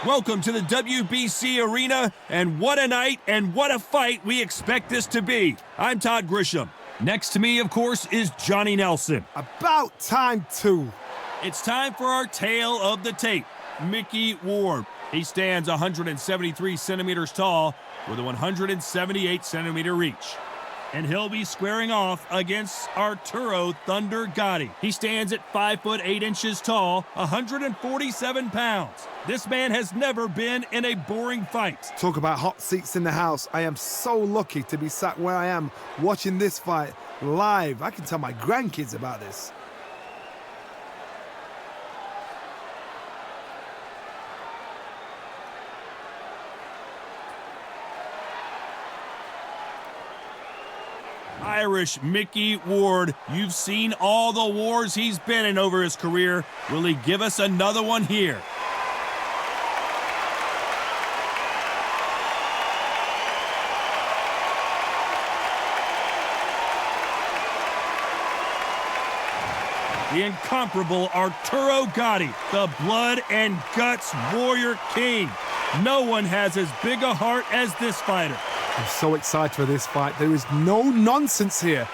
Welcome to the WBC Arena, and what a night and what a fight we expect this to be. I'm Todd Grisham. Next to me, of course, is Johnny Nelson. About time, too. It's time for our tale of the tape, Micky Ward. He stands 173 centimeters tall with a 178 centimeter reach. And he'll be squaring off against Arturo Thunder Gatti. He stands at 5 foot 8 inches tall, 147 pounds. This man has never been in a boring fight. Talk about hot seats in the house. I am so lucky to be sat where I am watching this fight live. I can tell my grandkids about this. Irish Micky Ward, you've seen all the wars he's been in over his career. Will he give us another one here? The incomparable Arturo Gatti, the blood and guts warrior king. No one has as big a heart as this fighter. I'm so excited for this fight. There is no nonsense here.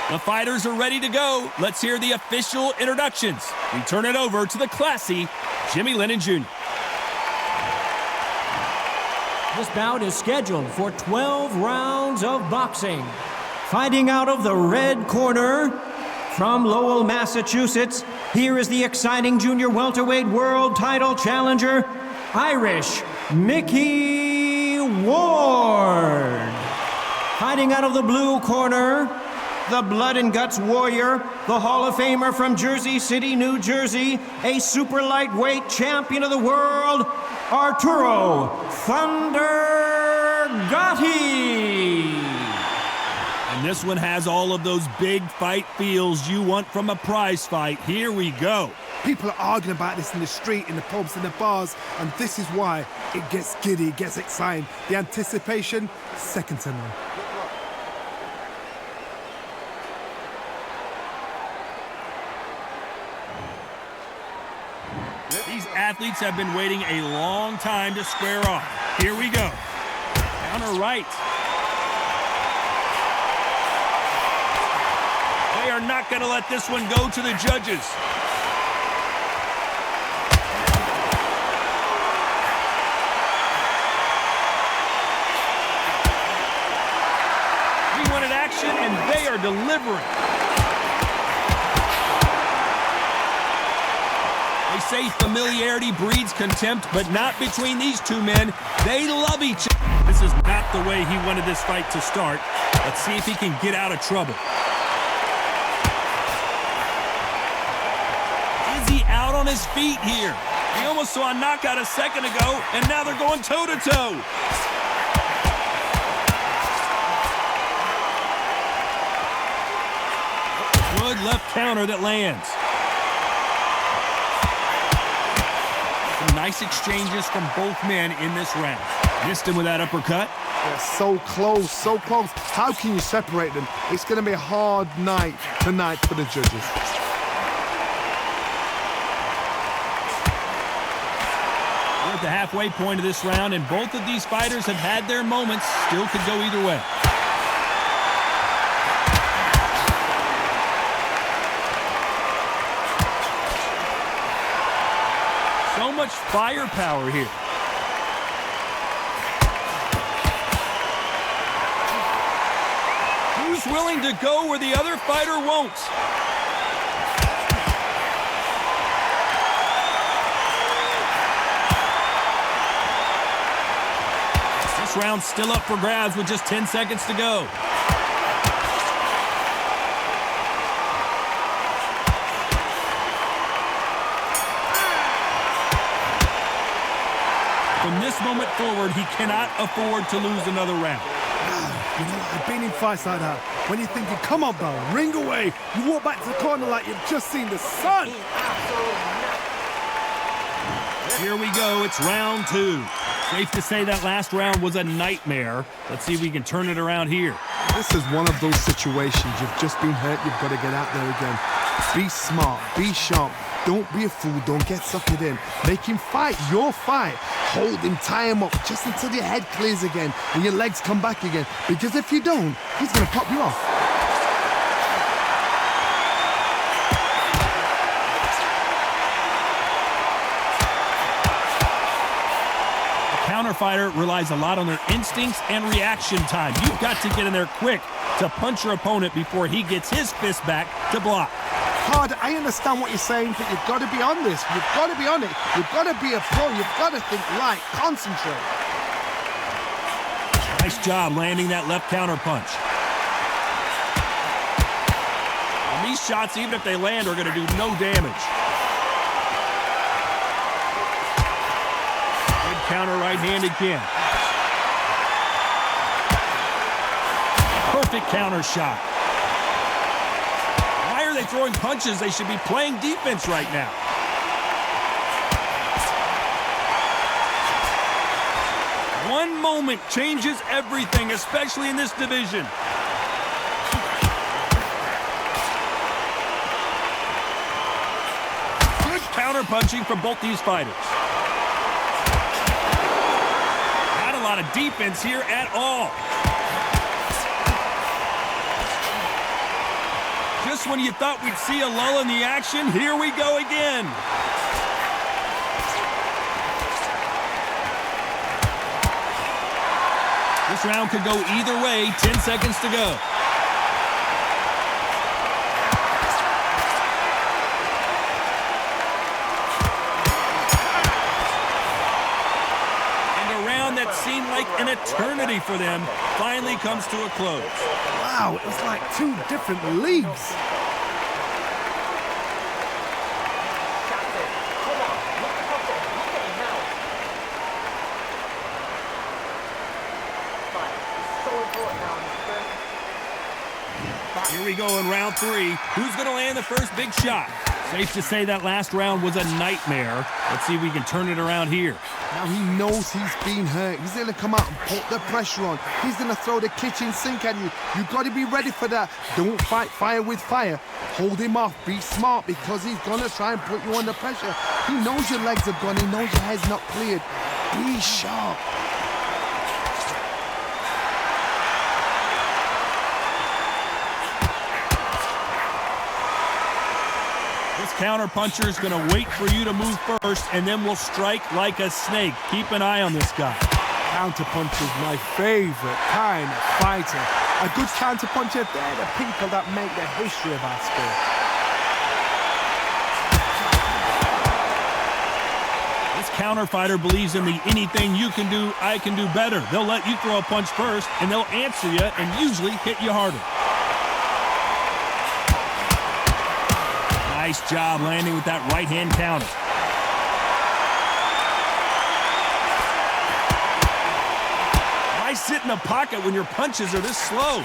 The fighters are ready to go. Let's hear the official introductions. We turn it over to the classy Jimmy Lennon Jr. This bout is scheduled for 12 rounds of boxing. Fighting out of the red corner, from Lowell, Massachusetts, here is the exciting junior welterweight world title challenger, Irish Micky Ward. Fighting out of the blue corner, the blood and guts warrior, the Hall of Famer from Jersey City, New Jersey, a super lightweight champion of the world, Arturo Thunder Gatti. And this one has all of those big fight feels you want from a prize fight. Here we go. People are arguing about this in the street, in the pubs, in the bars, and this is why it gets giddy, it gets exciting. The anticipation, second to none. These athletes have been waiting a long time to square off. Here we go. Counter right. They are not going to let this one go to the judges. We wanted action, and they are delivering. They say familiarity breeds contempt, but not between these two men. They love each other. This is not the way he wanted this fight to start. Let's see if he can get out of trouble. Is he out on his feet here? He almost saw a knockout a second ago, and now they're going toe-to-toe. Good left counter that lands. Some nice exchanges from both men in this round. Missed him with that uppercut. They're so close, so close. How can you separate them? It's going to be a hard night tonight for the judges. We're at the halfway point of this round, and both of these fighters have had their moments. Still could go either way. So much firepower here. Who's willing to go where the other fighter won't? This round's still up for grabs with just 10 seconds to go. From this moment forward, he cannot afford to lose another round. You know, I've been in fights like that. When you're thinking, come on, bro, ring away. You walk back to the corner like you've just seen the sun. Here we go. It's round two. Safe to say that last round was a nightmare. Let's see if we can turn it around here. This is one of those situations. You've just been hurt. You've got to get out there again. Be smart. Be sharp. Don't be a fool. Don't get suckered in. Make him fight your fight. Hold him, tie him up just until your head clears again and your legs come back again. Because if you don't, he's going to pop you off. Counterfighter relies a lot on their instincts and reaction time. You've got to get in there quick to punch your opponent before he gets his fist back to block. Hard, I understand what you're saying, but you've got to be on this. You've got to be on it. You've got to be a pro. You've got to think light. Concentrate. Nice job landing that left counter punch. And these shots, even if they land, are going to do no damage. Counter right-handed kick. Perfect counter shot. Why are they throwing punches? They should be playing defense right now. One moment changes everything, especially in this division. Good counter punching from both these fighters. Not a defense here at all. Just when you thought we'd see a lull in the action, here we go again. This round could go either way. 10 seconds to go. Seemed like an eternity for them finally comes to a close. Wow, it was like two different leagues. Here we go in round 3. Who's going to land the first big shot? Safe to say that last round was a nightmare. Let's see if we can turn it around here. Now he knows he's been hurt. He's going to come out and put the pressure on. He's going to throw the kitchen sink at you. You've got to be ready for that. Don't fight fire with fire. Hold him off. Be smart because he's going to try and put you under pressure. He knows your legs are gone. He knows your head's not cleared. Be sharp. Counter puncher is going to wait for you to move first, and then will strike like a snake. Keep an eye on this guy. Counter puncher is my favorite kind of fighter. A good counter puncher, they're the people that make the history of our sport. This counter fighter believes in the anything you can do, I can do better. They'll let you throw a punch first, and they'll answer you and usually hit you harder. Nice job landing with that right-hand counter. Why sit in the pocket when your punches are this slow?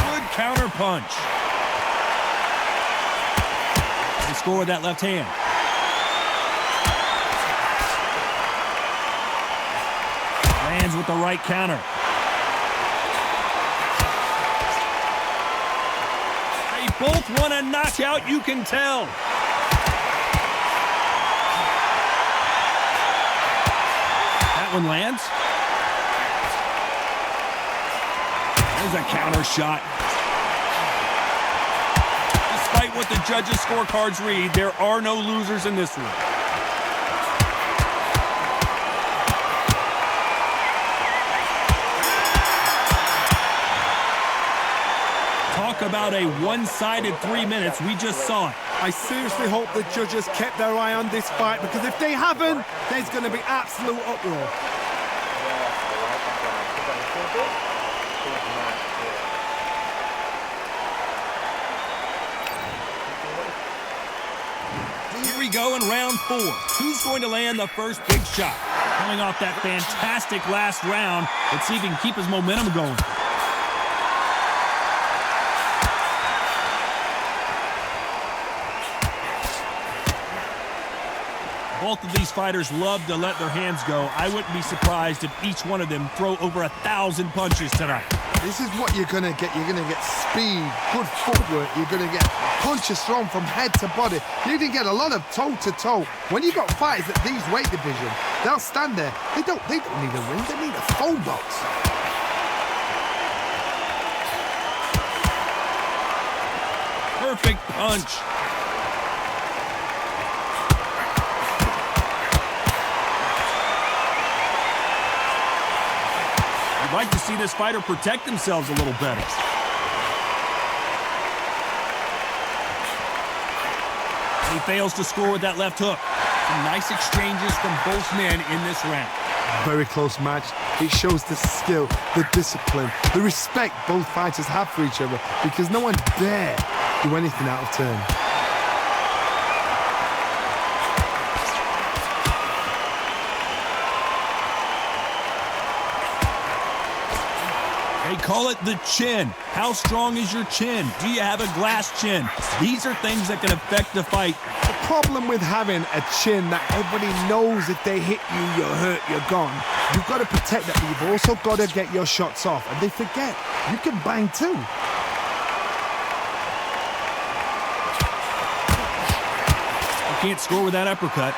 Good counter punch. They score with that left hand. Lands with the right counter. Both want a knockout, you can tell. That one lands. There's a counter shot. Despite what the judges' scorecards read, there are no losers in this one. Talk about a one-sided 3 minutes. We just saw it. I seriously hope the judges kept their eye on this fight, because if they haven't, there's going to be absolute uproar. Here we go in round 4. Who's going to land the first big shot? Coming off that fantastic last round, let's see if he can keep his momentum going. Both of these fighters love to let their hands go. I wouldn't be surprised if each one of them throw over 1,000 punches tonight. this is what you're gonna get. You're gonna get speed, good footwork. You're gonna get punches thrown from head to body. You're gonna get a lot of toe-to-toe. When you got fighters at these weight division, they'll stand there. They don't need a ring. They need a phone box. Perfect punch. You'd like to see this fighter protect themselves a little better. He fails to score with that left hook. Some nice exchanges from both men in this round. Very close match. It shows the skill, the discipline, the respect both fighters have for each other, because no one dare do anything out of turn. They call it the chin. How strong is your chin? Do you have a glass chin? These are things that can affect the fight. The problem with having a chin that everybody knows if they hit you, you're hurt, you're gone. You've got to protect that, but you've also got to get your shots off. And they forget, you can bang too. You can't score with that uppercut.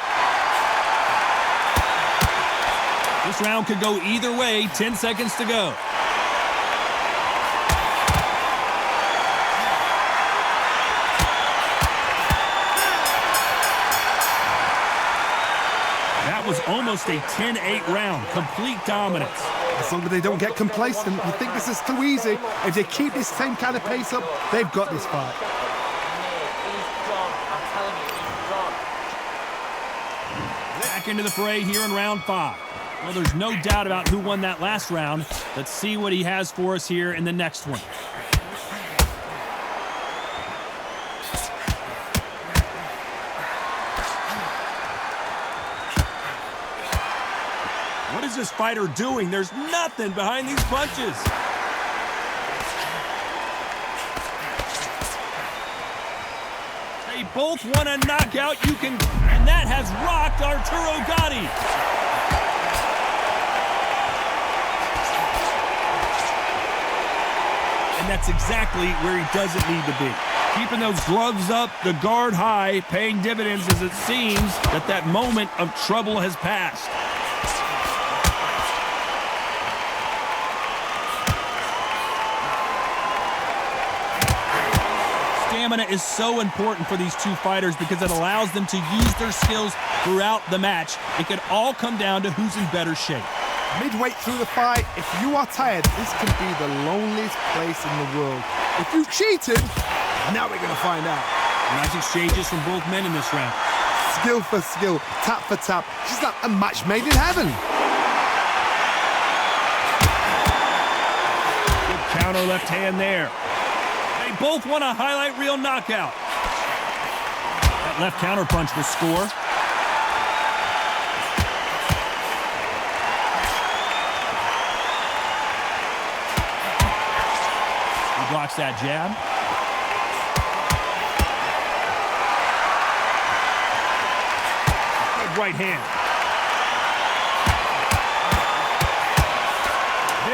This round could go either way. 10 seconds to go. That was almost a 10-8 round. Complete dominance. As long as they don't get complacent, you think this is too easy. If they keep this same kind of pace up, they've got this fight. Back into the fray here in round 5. Well, there's no doubt about who won that last round. Let's see what he has for us here in the next one. What is this fighter doing? There's nothing behind these punches. They both want a knockout. And that has rocked Arturo Gatti. And that's exactly where he doesn't need to be. Keeping those gloves up, the guard high, paying dividends as it seems that moment of trouble has passed. Stamina is so important for these two fighters because it allows them to use their skills throughout the match. It could all come down to who's in better shape. Midway through the fight, if you are tired, this can be the loneliest place in the world. If you've cheated, now we're going to find out. Nice exchanges from both men in this round. Skill for skill, tap for tap. Just like a match made in heaven. Good counter left hand there. They both want a highlight reel knockout. That left counter punch will score. He blocks that jab. Good right hand.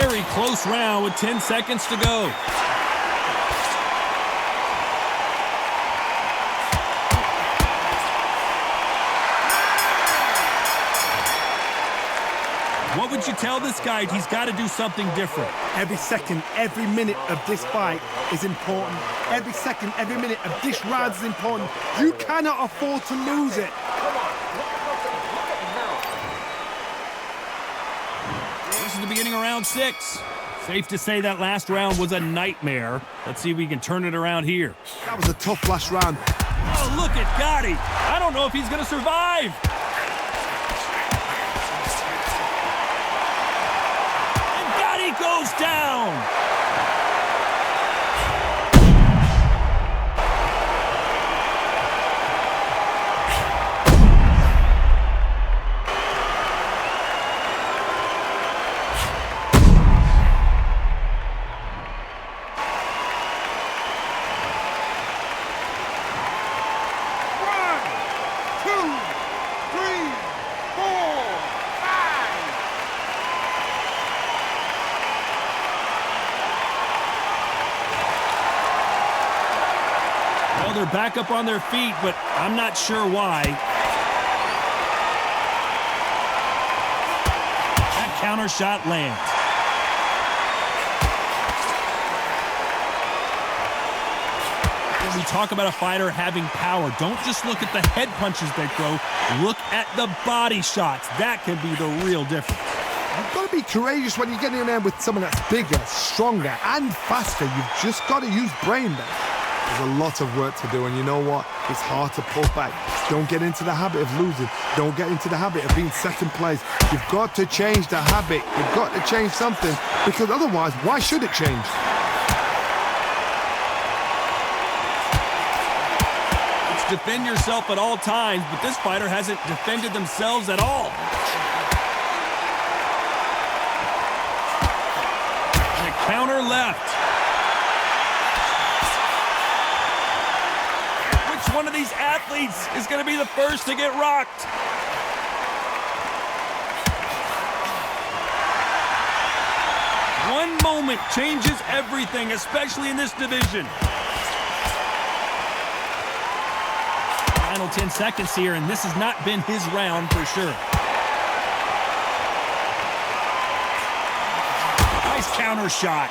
Very close round with 10 seconds to go. What would you tell this guy? He's got to do something different. Every second, every minute of this fight is important. Every second, every minute of this round is important. You cannot afford to lose it. This is the beginning of round 6. Safe to say that last round was a nightmare. Let's see if we can turn it around here. That was a tough last round. Oh, look at Gatti. I don't know if he's going to survive. Goes down. Well, they're back up on their feet, but I'm not sure why. That counter shot lands. When we talk about a fighter having power, don't just look at the head punches they throw. Look at the body shots. That can be the real difference. You've got to be courageous when you're getting in there with someone that's bigger, stronger, and faster. You've just got to use brain there. There's a lot of work to do, and you know what? It's hard to pull back. Don't get into the habit of losing. Don't get into the habit of being second place. You've got to change the habit. You've got to change something, because otherwise, why should it change? It's defend yourself at all times, but this fighter hasn't defended themselves at all. Counter left. Which one of these athletes is going to be the first to get rocked? One moment changes everything, especially in this division. Final 10 seconds here, and this has not been his round for sure. Counter shot.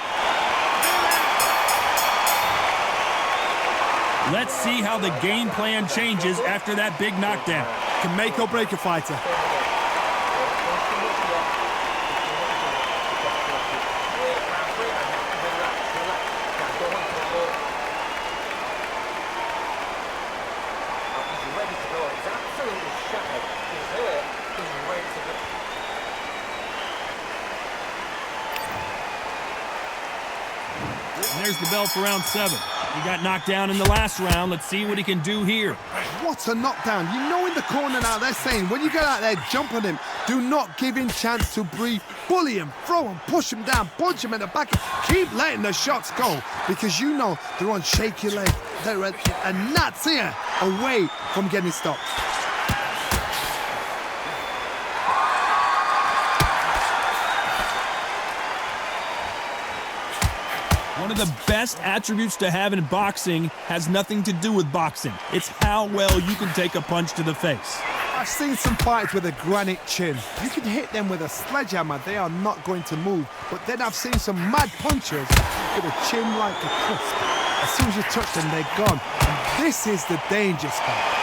Let's see how the game plan changes after that big knockdown. Can make or break a fighter. There's the bell for round 7. He got knocked down in the last round. Let's see what he can do here. What a knockdown. You know in the corner now, they're saying, when you get out there, jump on him. Do not give him chance to breathe. Bully him, throw him, push him down, punch him in the back. Keep letting the shots go, because you know they're on shaky legs. They're a gnat's ear away from getting stopped. One of the best attributes to have in boxing has nothing to do with boxing. It's how well you can take a punch to the face. I've seen some fighters with a granite chin. You can hit them with a sledgehammer, they are not going to move. But then I've seen some mad punchers with a chin like a crisp. As soon as you touch them, they're gone. And this is the danger spot.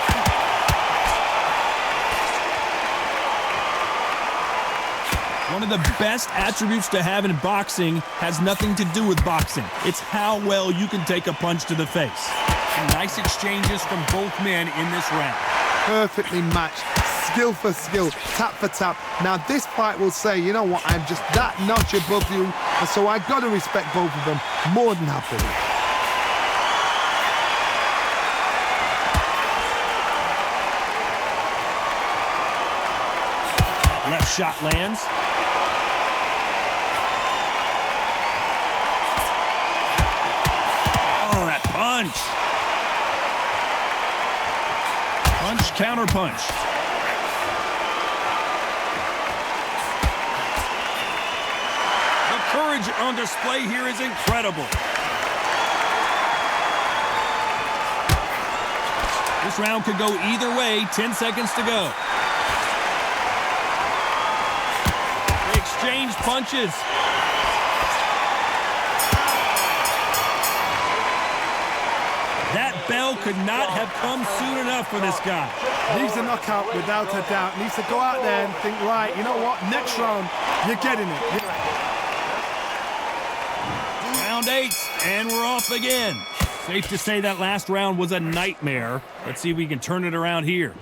One of the best attributes to have in boxing has nothing to do with boxing. It's how well you can take a punch to the face. And nice exchanges from both men in this round. Perfectly matched, skill for skill, tap for tap. Now this fight will say, you know what, I'm just that notch above you, and so I've got to respect both of them more than happily. Left shot lands. Oh, that punch. Punch, counter punch. The courage on display here is incredible. This round could go either way. 10 seconds to go. Exchange punches. That bell could not have come soon enough for this guy. Needs a knockout without a doubt. Needs to go out there and think, right, you know what, next round, you're getting it. Round 8, and we're off again. Safe to say that last round was a nightmare. Let's see if we can turn it around here.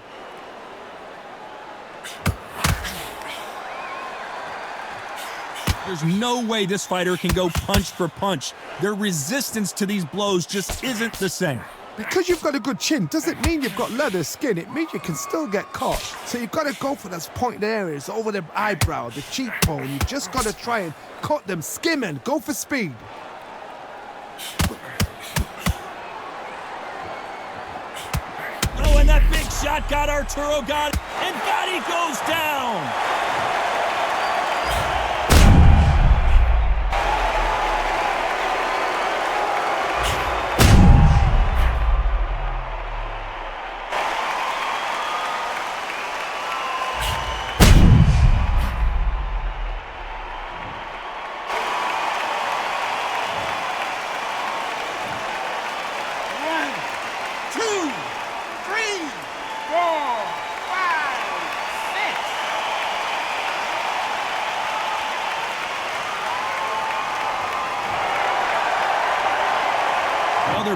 There's no way this fighter can go punch for punch. Their resistance to these blows just isn't the same. Because you've got a good chin doesn't mean you've got leather skin. It means you can still get caught. So you've got to go for those pointed areas over the eyebrow, the cheekbone. You just got to try and cut them, skim and go for speed. Oh, and that big shot got Arturo Gatti, and Gatti goes down.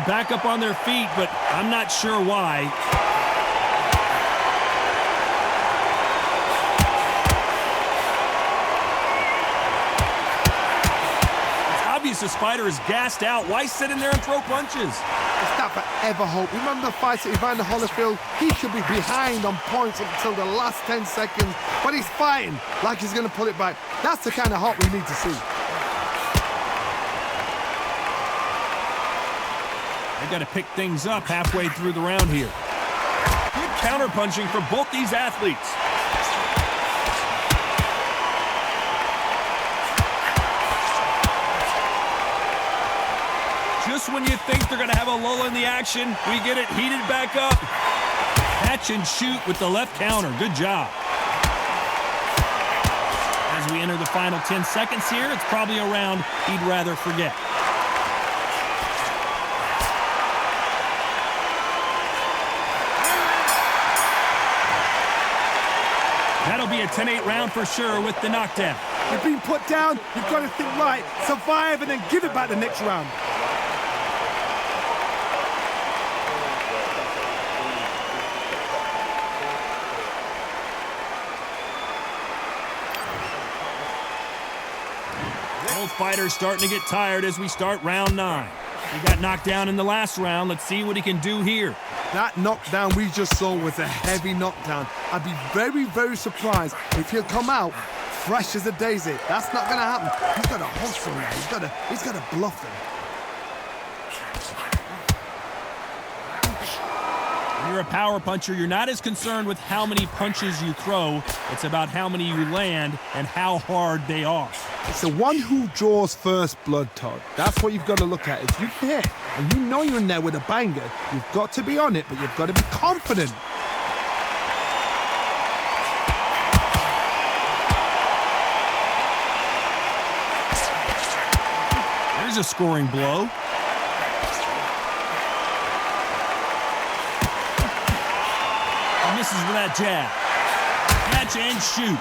back up on their feet, but I'm not sure why. It's obvious this fighter is gassed out. Why sit in there and throw punches? It's not forever hope. Remember the fight at Evander Holyfield? He could be behind on points until the last 10 seconds, but he's fighting like he's going to pull it back. That's the kind of hope we need to see. They got to pick things up halfway through the round here. Good counterpunching for both these athletes. Just when you think they're going to have a lull in the action, we get it heated back up. Catch and shoot with the left counter. Good job. As we enter the final 10 seconds here, it's probably a round he'd rather forget. That'll be a 10-8 round for sure with the knockdown. You've been put down, you've got to think right, survive, and then give it back the next round. Both fighters starting to get tired as we start round 9. He got knocked down in the last round. Let's see what he can do here. That knockdown we just saw was a heavy knockdown. I'd be very, very surprised if he'll come out fresh as a daisy. That's not going to happen. He's got to hustle now. He's got to bluff him. When you're a power puncher, you're not as concerned with how many punches you throw. It's about how many you land and how hard they are. It's the one who draws first blood, Todd. That's what you've got to look at. If you hit and you know you're in there with a banger, you've got to be on it, but you've got to be confident. There's a scoring blow. And misses with that jab. Catch and shoot.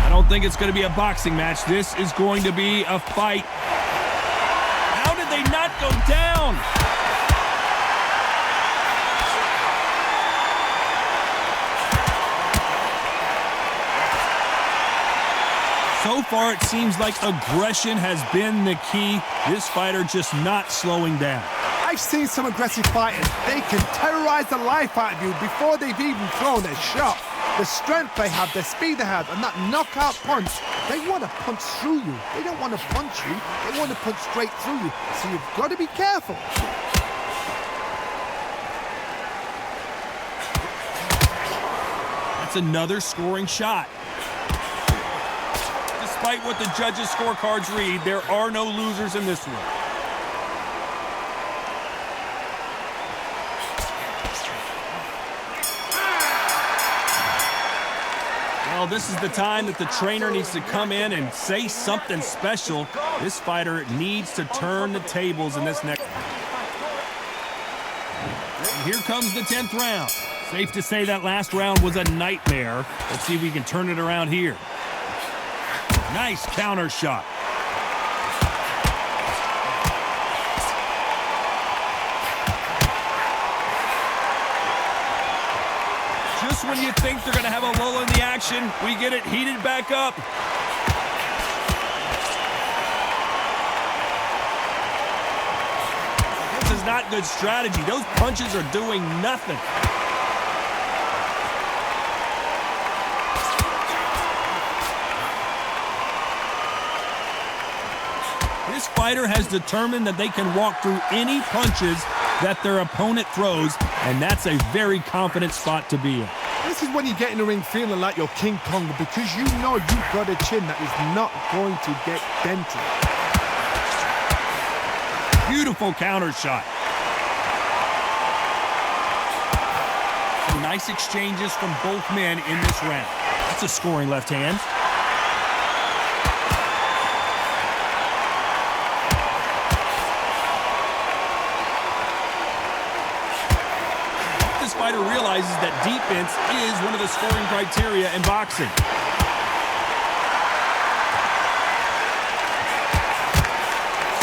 I don't think it's going to be a boxing match. This is going to be a fight. How did they not go down? So far, it seems like aggression has been the key. This fighter just not slowing down. I've seen some aggressive fighters. They can terrorize the life out of you before they've even thrown a shot. The strength they have, the speed they have, and that knockout punch, they want to punch through you. They don't want to punch you, they want to punch straight through you. So you've got to be careful. That's another scoring shot. Despite what the judges' scorecards read, there are no losers in this one. Well, this is the time that the trainer needs to come in and say something special. This fighter needs to turn the tables in this next. And here comes the 10th round. Safe to say that last round was a nightmare. Let's see if we can turn it around here. Nice counter shot. Just when you think they're going to have a lull in the action, we get it heated back up. This is not good strategy. Those punches are doing nothing. This fighter has determined that they can walk through any punches that their opponent throws, and that's a very confident spot to be in. This is when you get in the ring feeling like you're King Kong, because you know you've got a chin that is not going to get dented. Beautiful counter shot. Some nice exchanges from both men in this round. That's a scoring left hand. Fighter realizes that defense is one of the scoring criteria in boxing.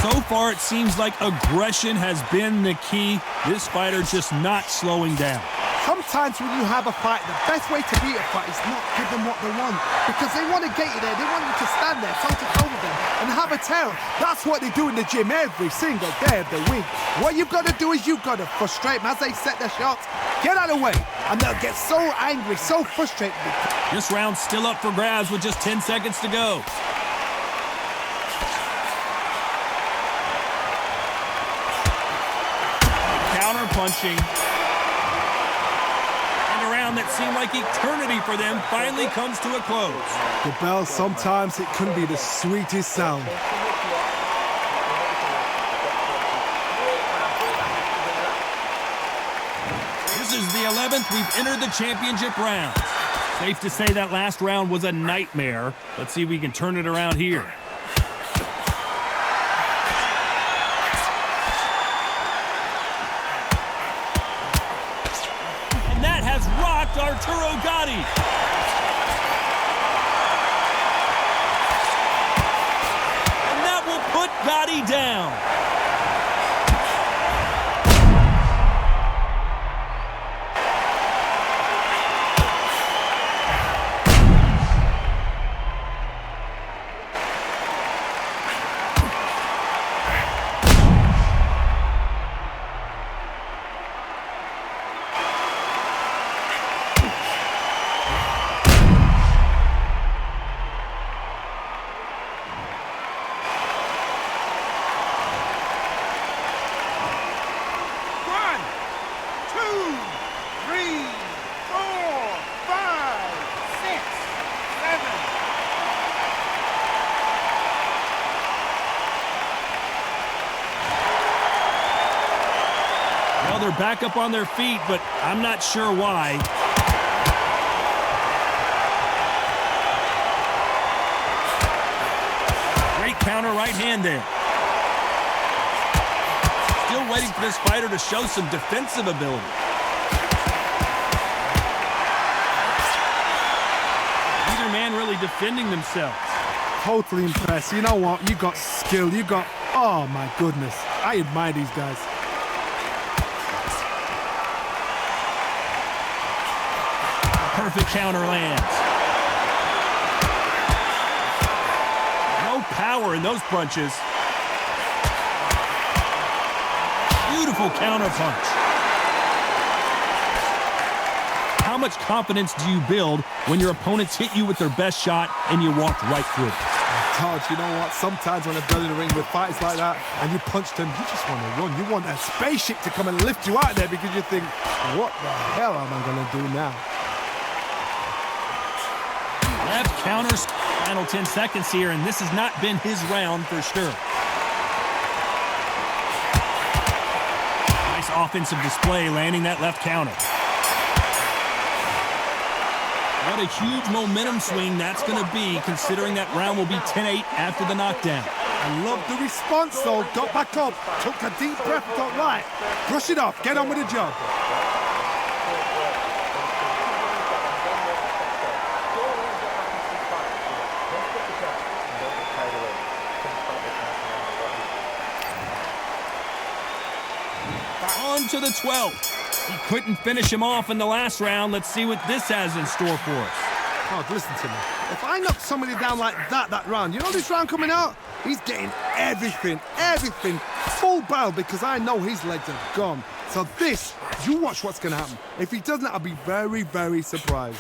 So far, it seems like aggression has been the key. This fighter just not slowing down. Sometimes when you have a fight, the best way to beat a fight is not give them what they want. Because they want to get you there. They want you to stand there, toe-to-toe with them, and have a tail. That's what they do in the gym every single day of the week. What you've got to do is you've got to frustrate them as they set their shots. Get out of the way. And they'll get so angry, so frustrated. This round's still up for grabs with just 10 seconds to go. Counter punching. That seemed like eternity for them finally comes to a close. The bell, sometimes it can be the sweetest sound. This is the 11th we've entered the championship round. Safe to say that last round was a nightmare. Let's see if we can turn it around here. Arturo Gatti. And that will put Gatti down. They're back up on their feet, but I'm not sure why. Great counter right hand there. Still waiting for this fighter to show some defensive ability. Neither man really defending themselves. Totally impressed. You know what? You got skill. You got... Oh, my goodness. I admire these guys. Perfect counter lands. No power in those punches. Beautiful counter punch. How much confidence do you build when your opponents hit you with their best shot and you walk right through it? Todd, you know what? Sometimes when I'm building a ring with fights like that and you punch them, you just want to run. You want that spaceship to come and lift you out there because you think, what the hell am I going to do now? Left counters, final 10 seconds here, and this has not been his round for sure. Nice offensive display, landing that left counter. What a huge momentum swing that's going to be, considering that round will be 10-8 after the knockdown. I love the response, though. Got back up, took a deep breath, got right. Brush it off, get on with the job. On to the 12th. He couldn't finish him off in the last round. Let's see what this has in store for us. Oh, listen to me. If I knock somebody down like that round, you know this round coming out? He's getting everything, full barrel, because I know his legs are gone. So this, you watch what's going to happen. If he doesn't, I'll be very, very surprised.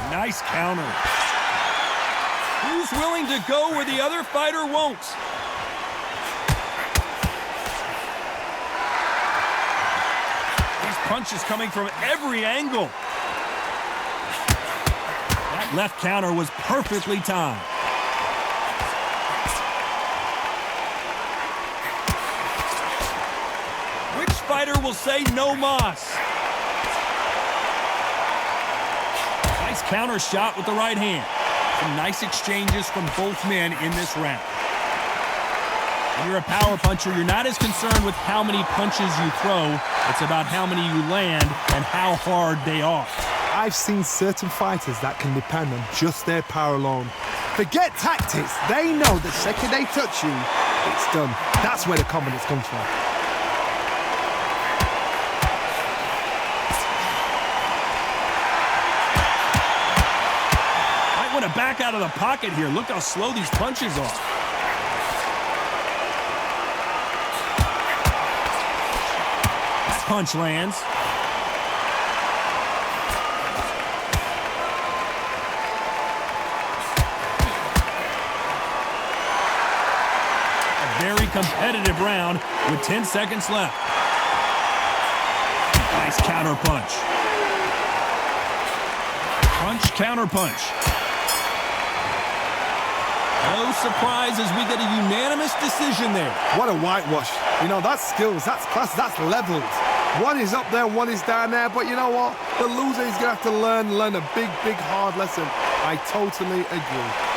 Nice counter. Who's willing to go where the other fighter won't? These punches coming from every angle. That left counter was perfectly timed. Which fighter will say no mas? Nice counter shot with the right hand. Some nice exchanges from both men in this round. When you're a power puncher, you're not as concerned with how many punches you throw. It's about how many you land and how hard they are. I've seen certain fighters that can depend on just their power alone. Forget tactics. They know the second they touch you, it's done. That's where the confidence comes from. Might want to back out of the pocket here. Look how slow these punches are. That punch lands. Very competitive round with 10 seconds left. Nice counter punch. Punch, counter punch. No surprises, we get a unanimous decision there. What a whitewash. You know, that's skills, that's class, that's levels. One is up there, one is down there, but you know what? The loser is going to have to learn a big, hard lesson. I totally agree.